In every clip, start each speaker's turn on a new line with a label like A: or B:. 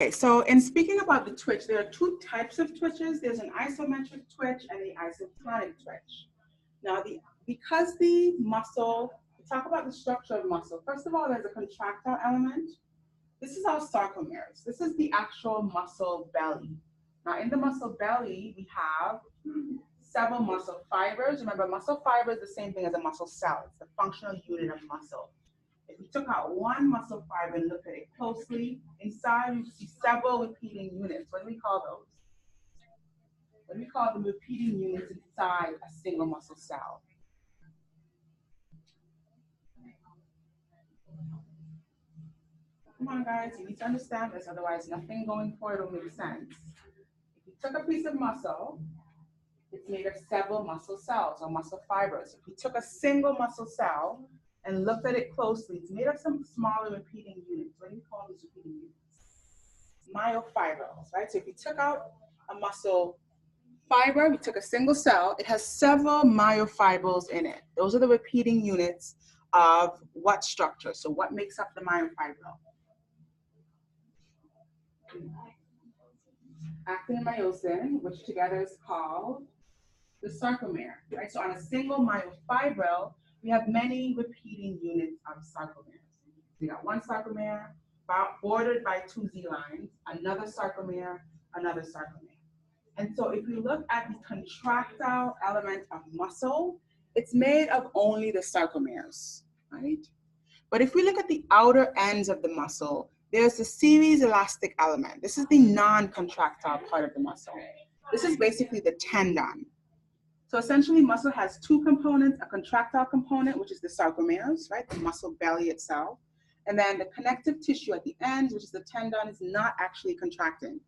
A: Okay, so in speaking about the twitch, there are two types of twitches. There's an isometric twitch and the isotonic twitch. Now, because the muscle, we talk about the structure of muscle. First of all, there's a contractile element. This is our sarcomeres. This is the actual muscle belly. Now, in the muscle belly, we have several muscle fibers. Remember, muscle fiber is the same thing as a muscle cell. It's the functional unit of muscle. If we took out one muscle fiber and looked at it closely, inside you see several repeating units. What do we call those? What do we call the repeating units inside a single muscle cell? Come on, guys, you need to understand this, otherwise nothing going forward will make sense. If you took a piece of muscle, it's made of several muscle cells or muscle fibers. If we took a single muscle cell and looked at it closely, it's made of some smaller repeating units. What do you call these repeating units? Myofibrils, right? So if you took out a muscle fiber, we took a single cell, it has several myofibrils in it. Those are the repeating units of what structure? So what makes up the myofibril? Actin and myosin, which together is called the sarcomere, right? So on a single myofibril, we have many repeating units of sarcomeres. We got one sarcomere bordered by two Z lines, another sarcomere, another sarcomere. And so if we look at the contractile element of muscle, it's made of only the sarcomeres, right? But if we look at the outer ends of the muscle, there's the series elastic element. This is the non-contractile part of the muscle. This is basically the tendon. So essentially, muscle has two components, a contractile component, which is the sarcomeres, right, the muscle belly itself, and then the connective tissue at the end, which is the tendon, is not actually contracting.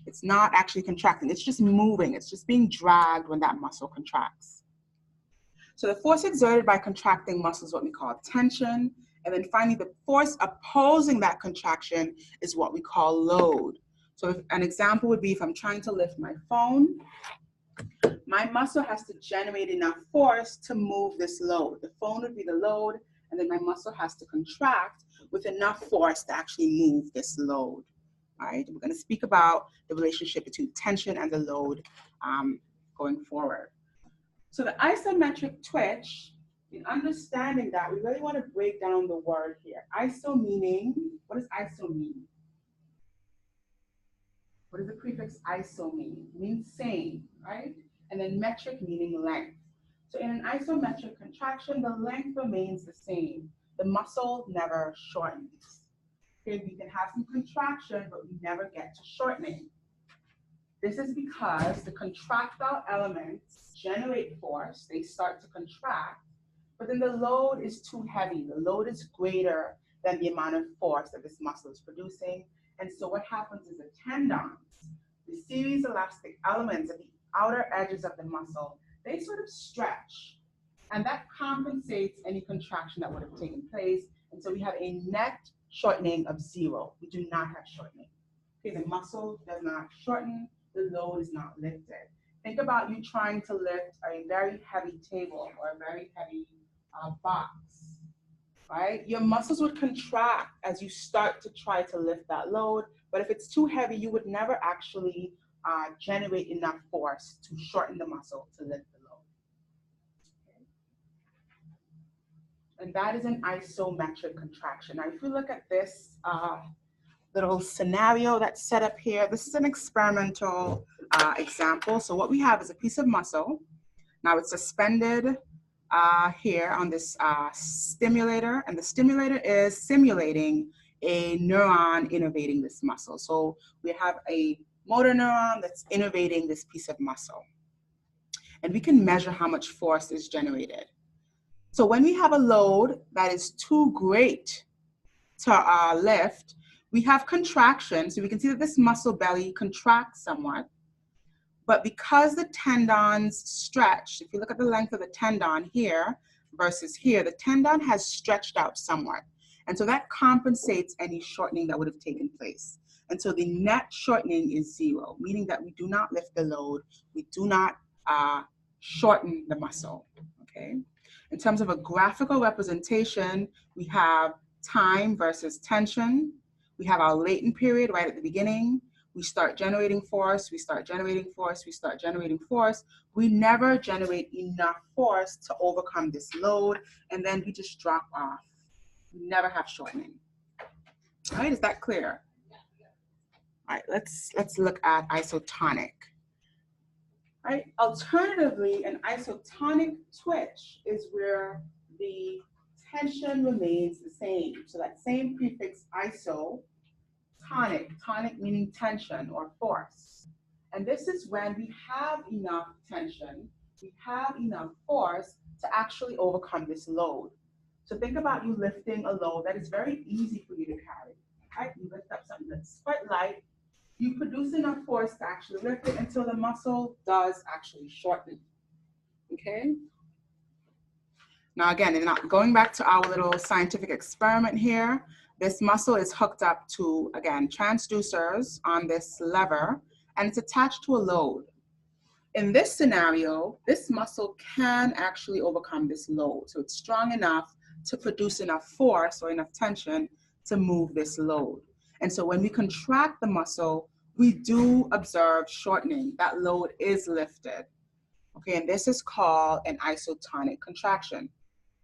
A: It's not actually contracting, it's just moving, it's just being dragged when that muscle contracts. So the force exerted by contracting muscle is what we call tension, and then finally the force opposing that contraction is what we call load. So if, an example would be if I'm trying to lift my phone, my muscle has to generate enough force to move this load. The phone would be the load, and then my muscle has to contract with enough force to actually move this load. All right, we're going to speak about the relationship between tension and the load going forward. So the isometric twitch, in understanding that, we really want to break down the word here. Iso meaning, what does iso mean? What does the prefix iso mean? It means same, right? And then metric meaning length. So in an isometric contraction, the length remains the same. The muscle never shortens. Okay, we can have some contraction, but we never get to shortening. This is because the contractile elements generate force, they start to contract, but then the load is too heavy. The load is greater than the amount of force that this muscle is producing. And so what happens is the tendons, the series elastic elements at the outer edges of the muscle, they sort of stretch. And that compensates any contraction that would have taken place. And so we have a net shortening of 0. We do not have shortening. Okay, the muscle does not shorten, the load is not lifted. Think about you trying to lift a very heavy table or a very heavy box, right? Your muscles would contract as you start to try to lift that load, but if it's too heavy, you would never actually generate enough force to shorten the muscle to lift the load. Okay. And that is an isometric contraction. Now, if we look at this little scenario that's set up here, this is an experimental example. So what we have is a piece of muscle. Now it's suspended here on this stimulator, and the stimulator is simulating a neuron innervating this muscle. So we have a motor neuron that's innervating this piece of muscle. And we can measure how much force is generated. So when we have a load that is too great to lift, we have contraction. So we can see that this muscle belly contracts somewhat. But because the tendons stretch, if you look at the length of the tendon here versus here, the tendon has stretched out somewhat. And so that compensates any shortening that would have taken place. And so the net shortening is 0, meaning that we do not lift the load, we do not shorten the muscle, okay? In terms of a graphical representation, we have time versus tension. We have our latent period right at the beginning. We start generating force, we start generating force, we start generating force. We never generate enough force to overcome this load, and then we just drop off. We never have shortening. All right, is that clear? All right, let's look at isotonic. All right, alternatively, an isotonic twitch is where the tension remains the same. So that same prefix iso, tonic meaning tension or force. And this is when we have enough tension, we have enough force to actually overcome this load. So think about you lifting a load that is very easy for you to carry, right? You lift up something that's quite light, you produce enough force to actually lift it until the muscle does actually shorten, okay? Now again, going back to our little scientific experiment here, this muscle is hooked up to, again, transducers on this lever, and it's attached to a load. In this scenario, this muscle can actually overcome this load. So it's strong enough to produce enough force or enough tension to move this load. And so when we contract the muscle, we do observe shortening. That load is lifted. Okay, and this is called an isotonic contraction.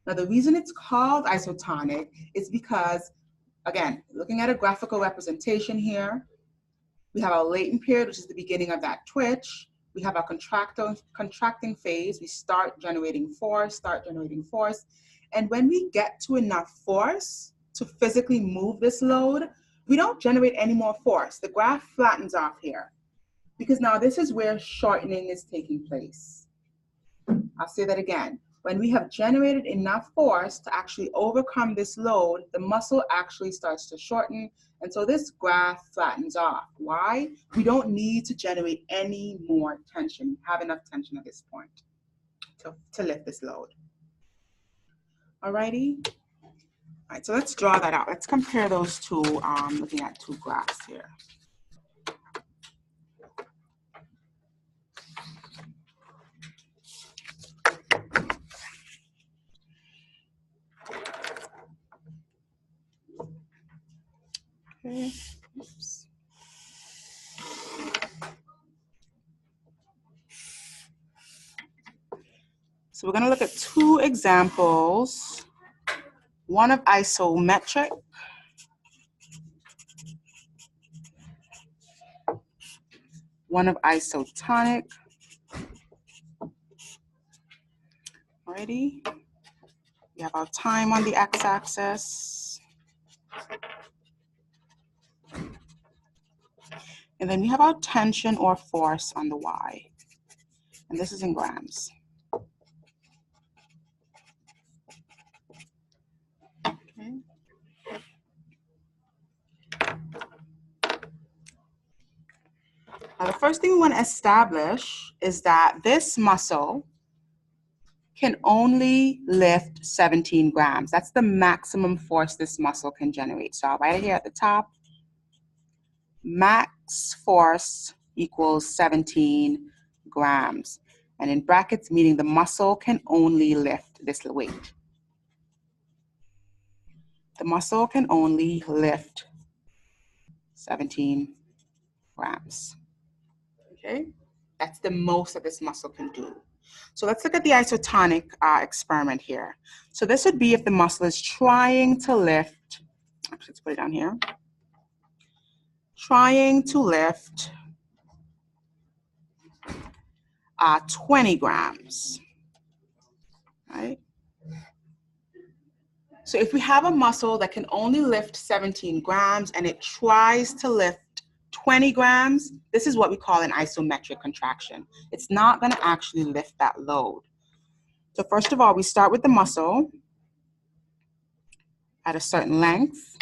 A: Now, the reason it's called isotonic is because, again, looking at a graphical representation here, we have our latent period, which is the beginning of that twitch. We have our contracting phase. We start generating force. And when we get to enough force to physically move this load, we don't generate any more force. The graph flattens off here because now this is where shortening is taking place. I'll say that again. When we have generated enough force to actually overcome this load, the muscle actually starts to shorten. And so this graph flattens off. Why? We don't need to generate any more tension. We have enough tension at this point to lift this load. Alrighty? All right, so let's draw that out. Let's compare those two, looking at two graphs here. Okay. Oops. So we're going to look at two examples, one of isometric, one of isotonic. Alrighty. We have our time on the x-axis. And then we have our tension or force on the y. And this is in grams. Okay. Now the first thing we want to establish is that this muscle can only lift 17 grams. That's the maximum force this muscle can generate. So I'll write it here at the top. Max force equals 17 grams. And in brackets, meaning the muscle can only lift this weight. The muscle can only lift 17 grams. Okay, that's the most that this muscle can do. So let's look at the isotonic experiment here. So this would be if the muscle is trying to lift, actually let's put it down here, trying to lift 20 grams, right? So if we have a muscle that can only lift 17 grams and it tries to lift 20 grams, this is what we call an isometric contraction. It's not going to actually lift that load. So first of all, we start with the muscle at a certain length.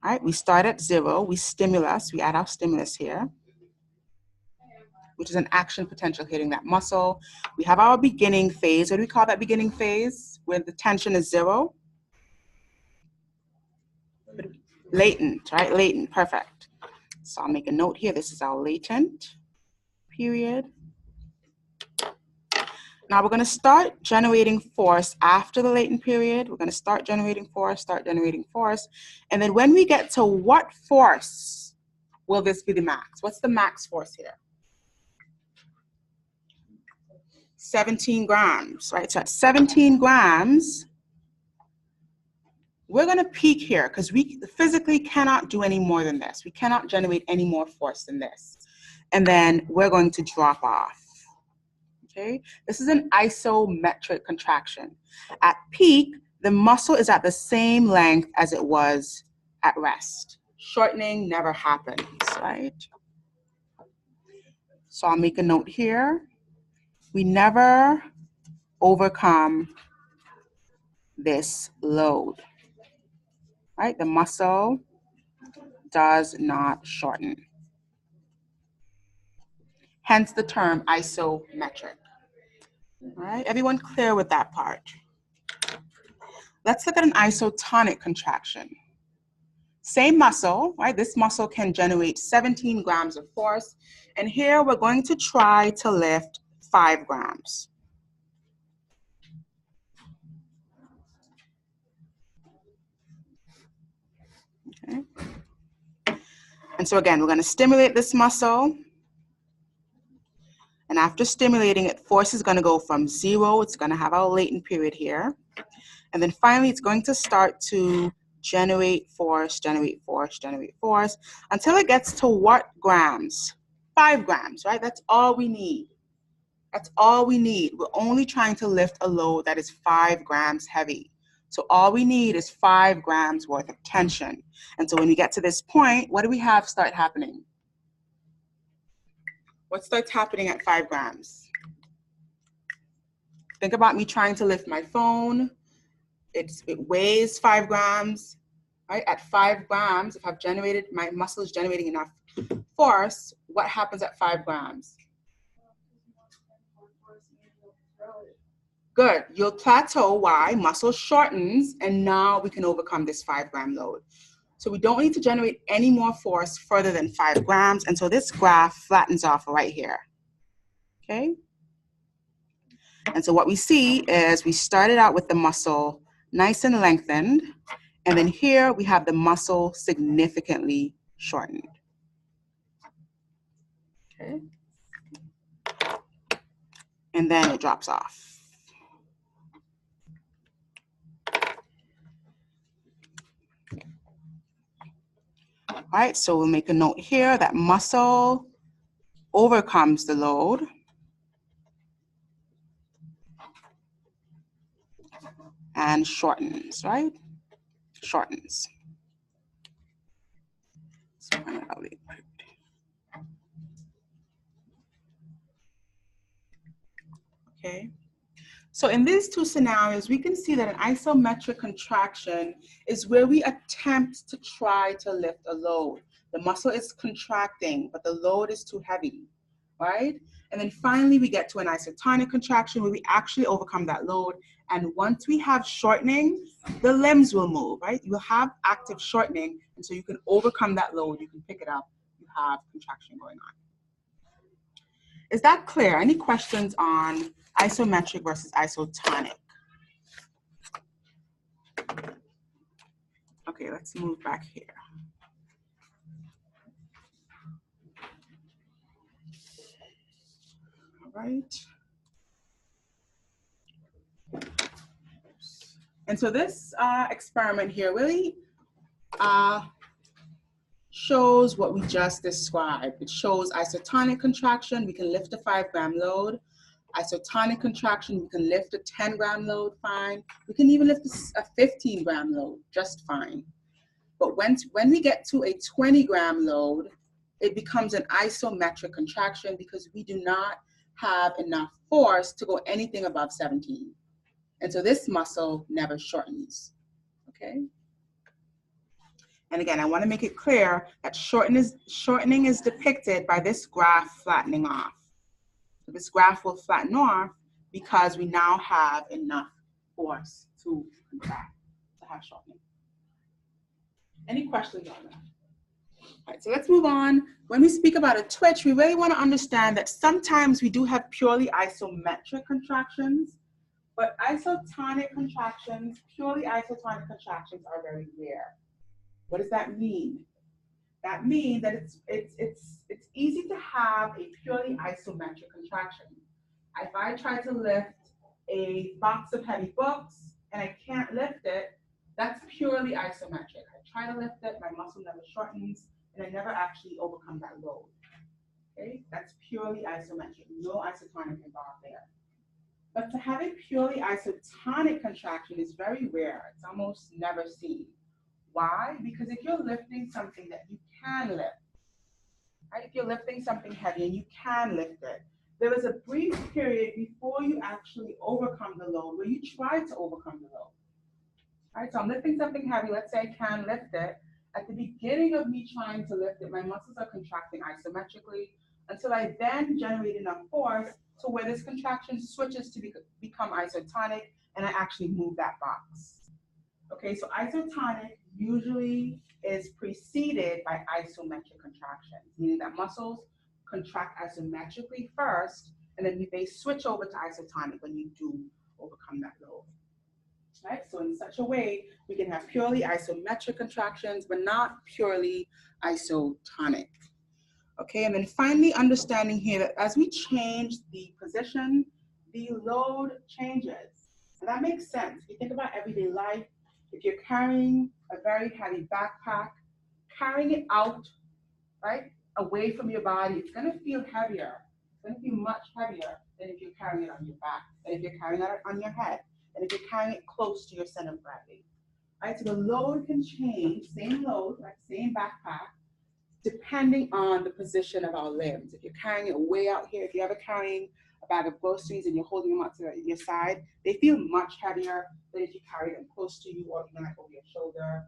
A: All right, we start at 0, we add our stimulus here, which is an action potential hitting that muscle. We have our beginning phase. What do we call that beginning phase? Where the tension is 0? Latent, right? Latent, perfect. So I'll make a note here. This is our latent period. Now we're going to start generating force after the latent period. We're going to start generating force, and then when we get to what force will this be the max? What's the max force here? 17 grams, right? So at 17 grams, we're going to peak here because we physically cannot do any more than this. We cannot generate any more force than this. And then we're going to drop off. Okay, this is an isometric contraction. At peak, the muscle is at the same length as it was at rest. Shortening never happens, right? So I'll make a note here. We never overcome this load, right? The muscle does not shorten. Hence the term isometric. All right, everyone clear with that part? Let's look at an isotonic contraction. Same muscle, right? This muscle can generate 17 grams of force. And here we're going to try to lift 5 grams. Okay. And so again, we're going to stimulate this muscle. And after stimulating it, force is going to go from 0. It's going to have a latent period here. And then finally, it's going to start to generate force until it gets to what grams? 5 grams, right? That's all we need. That's all we need. We're only trying to lift a load that is 5 grams heavy. So all we need is 5 grams worth of tension. And so when we get to this point, what do we have start happening? What starts happening at 5 grams? Think about me trying to lift my phone. It weighs 5 grams, right? At 5 grams, if I've generated, my muscle is generating enough force, what happens at 5 grams? Good, you'll plateau. Why? Muscle shortens, and now we can overcome this 5 gram load. So we don't need to generate any more force further than 5 grams, and so this graph flattens off right here, okay? And so what we see is we started out with the muscle nice and lengthened, and then here we have the muscle significantly shortened. Okay. And then it drops off. All right, so we'll make a note here that muscle overcomes the load. And shortens, right? Shortens. Okay. So in these two scenarios, we can see that an isometric contraction is where we attempt to try to lift a load. The muscle is contracting, but the load is too heavy, right? And then finally, we get to an isotonic contraction where we actually overcome that load. And once we have shortening, the limbs will move, right? You'll have active shortening, and so you can overcome that load, you can pick it up, you have contraction going on. Is that clear? Any questions on isometric versus isotonic? Okay, let's move back here. All right. And so this experiment here really shows what we just described. It shows isotonic contraction, we can lift a 5 gram load. Isotonic contraction, we can lift a 10 gram load, fine. We can even lift a 15 gram load, just fine. But when we get to a 20 gram load, it becomes an isometric contraction because we do not have enough force to go anything above 17. And so this muscle never shortens, okay? And again, I want to make it clear that shortening is depicted by this graph flattening off. So this graph will flatten off because we now have enough force to contract, to have shortening. Any questions on that? All right, so let's move on. When we speak about a twitch, we really want to understand that sometimes we do have purely isometric contractions, but isotonic contractions, purely isotonic contractions are very rare. What does that mean? That means that it's easy to have a purely isometric contraction. If I try to lift a box of heavy books and I can't lift it, that's purely isometric. I try to lift it, my muscle never shortens, and I never actually overcome that load. Okay, that's purely isometric, no isotonic involved there. But to have a purely isotonic contraction is very rare. It's almost never seen. Why? Because if you're lifting something that you can lift, right? If you're lifting something heavy and you can lift it, there is a brief period before you actually overcome the load where you try to overcome the load. Right, so I'm lifting something heavy, let's say I can lift it. At the beginning of me trying to lift it, my muscles are contracting isometrically until I then generate enough force to where this contraction switches to become isotonic and I actually move that box. Okay, so isotonic usually is preceded by isometric contractions, meaning that muscles contract isometrically first and then they switch over to isotonic when you do overcome that load. Right? So in such a way, we can have purely isometric contractions, but not purely isotonic. Okay, and then finally understanding here that as we change the position, the load changes. And that makes sense. If you think about everyday life, if you're carrying a very heavy backpack, carrying it out, right, away from your body, it's gonna feel heavier. It's gonna feel much heavier than if you're carrying it on your back, than if you're carrying it on your head, and if you're carrying it close to your center of gravity. Right, so the load can change, same load, right, same backpack, depending on the position of our limbs. If you're carrying it way out here, if you're ever carrying a bag of groceries and you're holding them up to your side, they feel much heavier than if you carry them close to you or even like over your shoulder.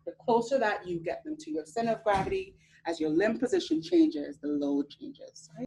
A: The closer that you get them to your center of gravity, as your limb position changes, the load changes. Right?